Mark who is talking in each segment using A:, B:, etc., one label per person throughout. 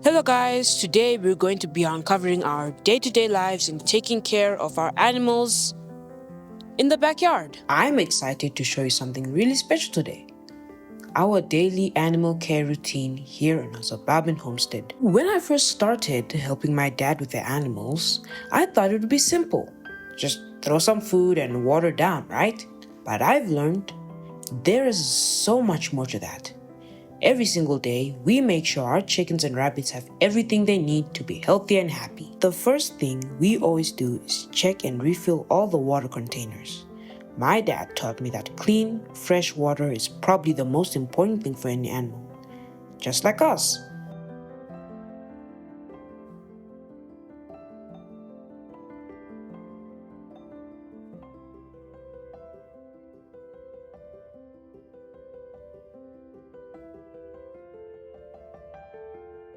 A: Hello, guys. Today we're going to be uncovering our day to day lives and taking care of our animals in the backyard. I'm excited to show you something really special today, our daily animal care routine here in our suburban homestead. When I first started helping my dad with the animals, I thought it would be simple. Just throw some food and water down, right? But I've learned there is so much more to that. Every single day, we make sure our chickens and rabbits have everything they need to be healthy and happy. The first thing we always do is check and refill all the water containers. My dad taught me that clean, fresh water is probably the most important thing for any animal, just like us.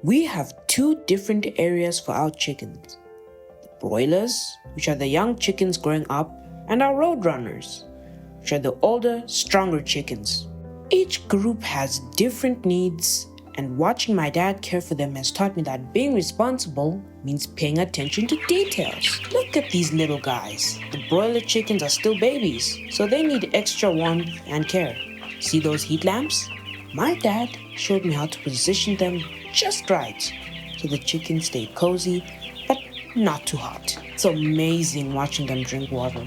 A: We have two different areas for our chickens: the broilers, which are the young chickens growing up, and our roadrunners, which are the older, stronger chickens. Each group has different needs, and watching my dad care for them has taught me that being responsible means paying attention to details. Look at these little guys. The broiler chickens are still babies, so they need extra warmth and care. See those heat lamps? My dad showed me how to position them just right so the chickens stay cozy but not too hot. It's amazing watching them drink water.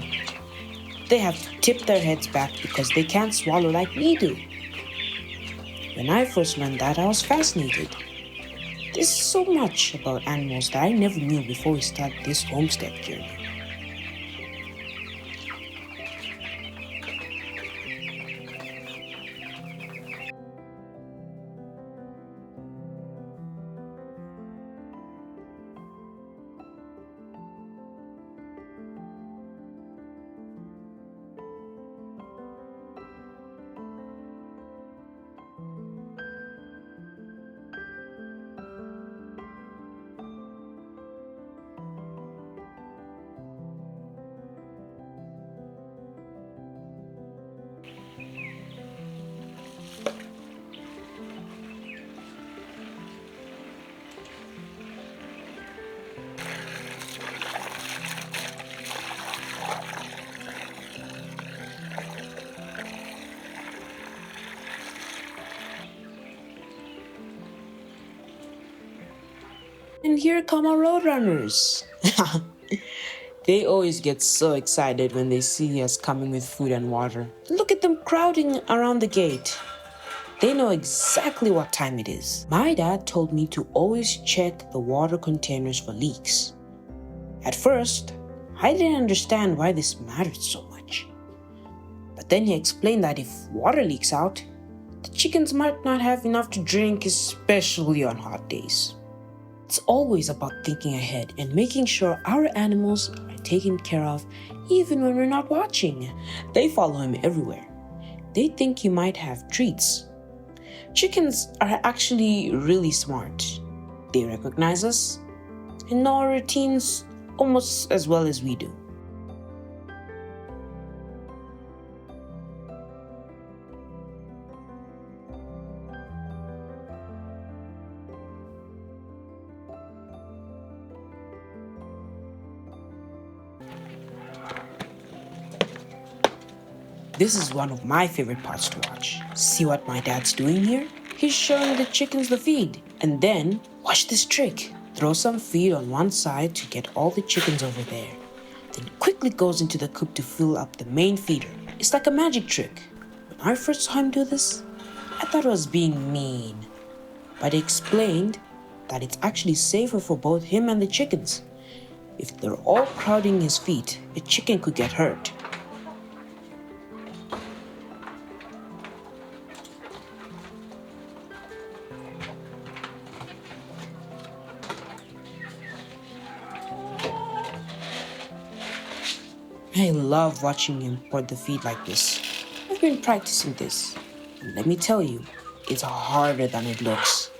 A: They have to tip their heads back because they can't swallow like we do. When I first learned that, I was fascinated. There's so much about animals that I never knew before we started this homestead journey. And here come our roadrunners. They always get so excited when they see us coming with food and water. Look at them crowding around the gate. They know exactly what time it is. My dad told me to always check the water containers for leaks. At first, I didn't understand why this mattered so much. But then he explained that if water leaks out, the chickens might not have enough to drink, especially on hot days. It's always about thinking ahead and making sure our animals are taken care of even when we're not watching. They follow him everywhere. They think he might have treats. Chickens are actually really smart. They recognize us and know our routines almost as well as we do. This is one of my favorite parts to watch. See what my dad's doing here? He's showing the chickens the feed. And then, watch this trick. Throw some feed on one side to get all the chickens over there. Then quickly goes into the coop to fill up the main feeder. It's like a magic trick. When I first saw him do this, I thought it was being mean. But he explained that it's actually safer for both him and the chickens. If they're all crowding his feet, a chicken could get hurt. I love watching him pour the feed like this. I've been practicing this, and let me tell you, it's harder than it looks.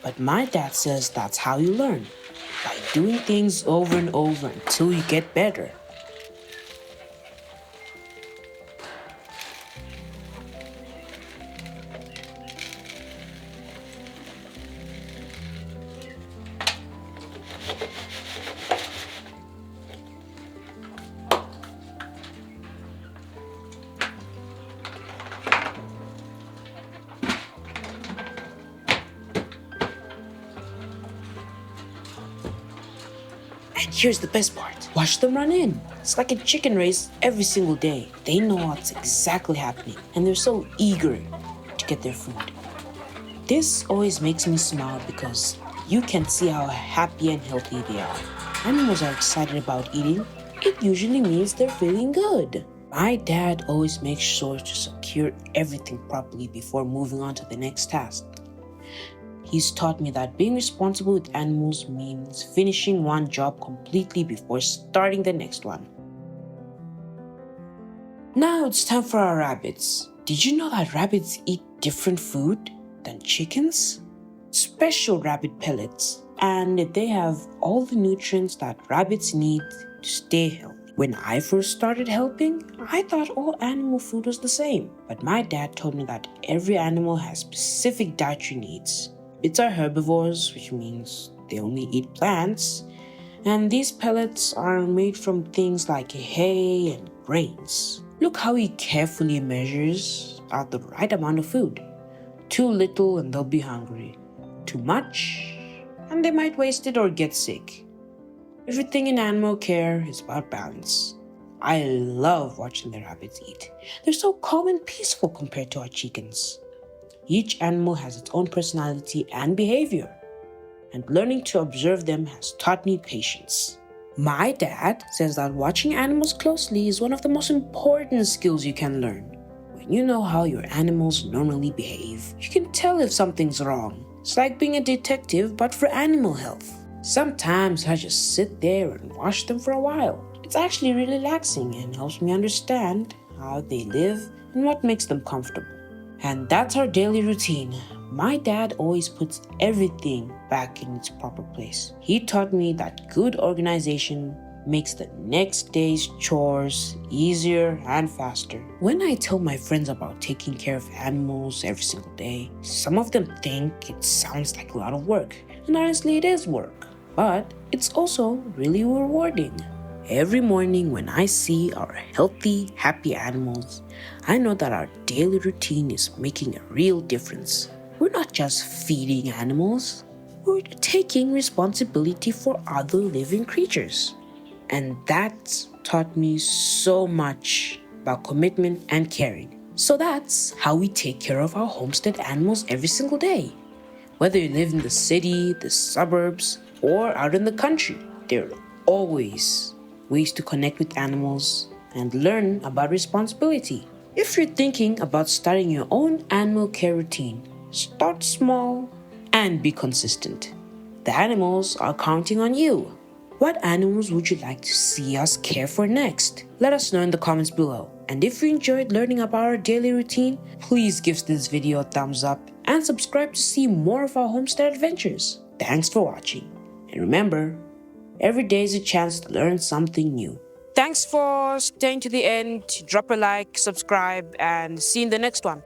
A: But my dad says that's how you learn, by doing things over and over until you get better. And here's the best part. Watch them run in. It's like a chicken race every single day. They know what's exactly happening, and they're so eager to get their food. This always makes me smile because you can see how happy and healthy they are. Animals are excited about eating. It usually means they're feeling good. My dad always makes sure to secure everything properly before moving on to the next task. He's taught me that being responsible with animals means finishing one job completely before starting the next one. Now it's time for our rabbits. Did you know that rabbits eat different food than chickens? Special rabbit pellets, and they have all the nutrients that rabbits need to stay healthy. When I first started helping, I thought all animal food was the same. But my dad told me that every animal has specific dietary needs. Rabbits are herbivores, which means they only eat plants. And these pellets are made from things like hay and grains. Look how he carefully measures out the right amount of food. Too little and they'll be hungry. Too much and they might waste it or get sick. Everything in animal care is about balance. I love watching the rabbits eat. They're so calm and peaceful compared to our chickens. Each animal has its own personality and behavior, and learning to observe them has taught me patience. My dad says that watching animals closely is one of the most important skills you can learn. When you know how your animals normally behave, you can tell if something's wrong. It's like being a detective, but for animal health. Sometimes I just sit there and watch them for a while. It's actually really relaxing and helps me understand how they live and what makes them comfortable. And that's our daily routine. My dad always puts everything back in its proper place. He taught me that good organization makes the next day's chores easier and faster. When I tell my friends about taking care of animals every single day, some of them think it sounds like a lot of work. And honestly, it is work. But it's also really rewarding. Every morning when I see our healthy, happy animals, I know that our daily routine is making a real difference. We're not just feeding animals, we're taking responsibility for other living creatures. And that taught me so much about commitment and caring. So that's how we take care of our homestead animals every single day. Whether you live in the city, the suburbs, or out in the country, there are always ways to connect with animals and learn about responsibility. If you're thinking about starting your own animal care routine, start small and be consistent. The animals are counting on you. What animals would you like to see us care for next? Let us know in the comments below. And if you enjoyed learning about our daily routine, please give this video a thumbs up and subscribe to see more of our homestead adventures. Thanks for watching. And remember, every day is a chance to learn something new. Thanks for staying to the end. Drop a like, subscribe, and see you in the next one.